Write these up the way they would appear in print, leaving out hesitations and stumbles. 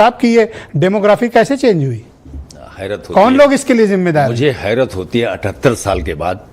आपकी ये डेमोग्राफी कैसे चेंज हुई? हैरत होती कौन है। लोग इसके लिए जिम्मेदार हैं? मुझे हैरत होती है 78 साल के बाद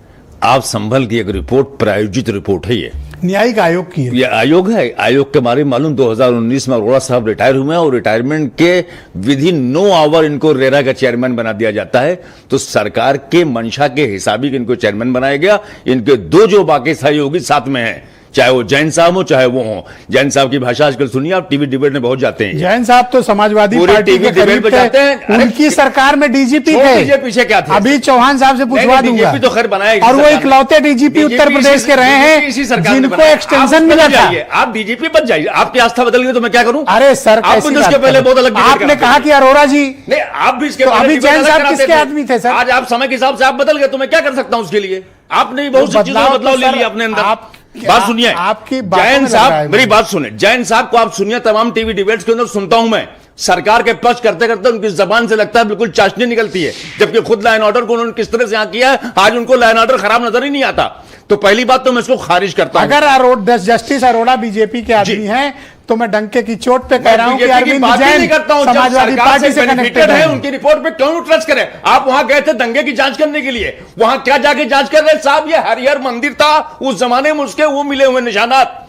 आप संभल की एक रिपोर्ट, प्रायोजित रिपोर्ट है ये न्यायिक आयोग की है। ये आयोग है। आयोग के बारे में मालूम 2019 में अरोड़ा साहब रिटायर हुए हैं और रिटायरमेंट के विधि 9 आवर इनको रेरा का चेयरमैन बना दिया जाता है। तो सरकार के मंशा के हिसाब ही इनको चेयरमैन बनाया गया। इनके 2 जो बाकी सहयोगी साथ में हैं, चाहे वो जैन साहब हो चाहे वो हो। जैन साहब की भाषा आजकल सुनिए आप, टीवी डिबेट में बहुत जाते हैं। जैन साहब तो समाजवादी पार्टी के करीब थे, उनकी सरकार में डीजीपी थे। पीछे क्या थे? अभी चौहान साहब से पूछवा दूंगा। तो खैर बनाया और वो इकलौते डीजीपी उत्तर प्रदेश के रहे हैं जिनको एक्सटेंशन मिला था। आप डीजीपी बन जाइए, आपकी आस्था बदल गई तो मैं क्या करूं? अरे सर, उसके पहले बहुत अलग आपने कहा कि अरोड़ा जी, नहीं आप भी इसके अभी जैन साहब किसके आदमी थे सर? आज आप समय के हिसाब से आप बदल गए तो मैं क्या कर सकता हूं उसके लिए? आपने बहुत सी चीजों में बदलाव ले लिया अपने अंदर। बात सुनिए, आपकी जैन साहब मेरी बात सुने। जैन साहब को आप सुनिए, तमाम टीवी डिबेट्स के अंदर सुनता हूं मैं, सरकार के पक्ष करते करते उनकी जबान से लगता है बिल्कुल चाशनी निकलती है, जबकि खुद लॉ एंड ऑर्डर को उन्होंने किस तरह से यहां किया है, आज उनको लॉ एंड ऑर्डर खराब नजर ही नहीं आता। तो पहली बात तो मैं इसको खारिज करता हूं। अगर जस्टिस अरोड़ा बीजेपी के आदमी हैं तो मैं डंके की चोट पे कह रहा हूं कि अरविंद जैन समाजवादी पार्टी से कनेक्टेड है। उनकी रिपोर्ट पे क्यों ट्रस्ट करें? आप वहां गए थे दंगे की जांच करने के लिए, वहां क्या जाके जांच कर रहे साहब? ये हरिहर मंदिर था उस जमाने में, उसके वो मिले हुए निशानात,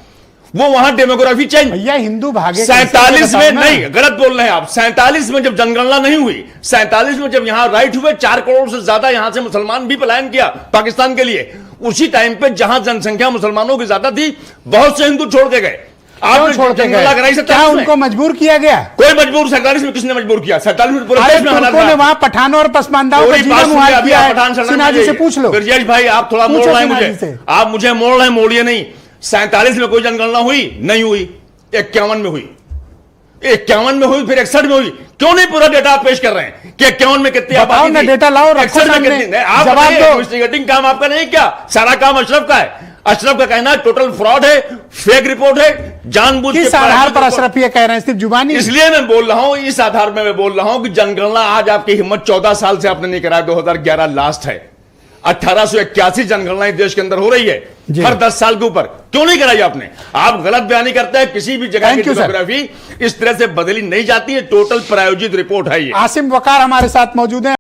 वो वहां डेमोग्राफी चेंज। भैया हिंदू भागे 47 में नहीं, गलत बोल रहे हैं आप। 47 में जब जनगणना नहीं हुई, 47 में जब यहां राइट हुए, 4 करोड़ से ज्यादा यहां से मुसलमान भी पलायन किया पाकिस्तान के लिए, उसी टाइम पे जहां जनसंख्या मुसलमानों की ज्यादा थी, बहुत से हिंदू छोड़ के गए। आप छोड़ के गए? क्या उनको मजबूर किया गया? कोई मजबूर 47 में किसने मजबूर किया? 47 में पूरे देश में हालात ने वहां पठानों और पसमानदाओं का जीवन मुहाल किया है। सिन्हा जी से पूछ लो। ब्रजेश भाई आप थोड़ा मोड़ रहे हैं मुझे, आप मुझे मोड़ रहे हैं, मोड़िए नहीं। 47 में कोई जनगणना हुई नहीं हुई, 51 में हुई, 51 में हुई, फिर 61 में हुई। क्यों नहीं पूरा डेटा आप पेश कर रहे हैं कि 51 में कितनी आबादी थी? डेटा लाओ, 61 में कितनी? आप इन्वेस्टिगेटिंग काम आपका नहीं क्या? सारा काम अशरफ का है। अशरफ का कहना है टोटल फ्रॉड है, फेक रिपोर्ट है, जानबूझ के। किस आधार पर अशरफ ये कह रहे हैं? सिर्फ जुबानी? इसलिए मैं बोल रहा हूं, इस आधार में मैं बोल रहा हूं कि जनगणना आज आपकी हिम्मत 14 साल से आपने नहीं कराया, 2011 लास्ट है। 1881 जनगणना देश के अंदर हो रही है हर 10 साल के ऊपर, क्यों नहीं कराई आपने? आप गलत बयानी करते हैं। किसी भी जगह की डेमोग्राफी इस तरह से बदली नहीं जाती है। टोटल प्रायोजित रिपोर्ट है ये। आसिम वकार हमारे साथ मौजूद है।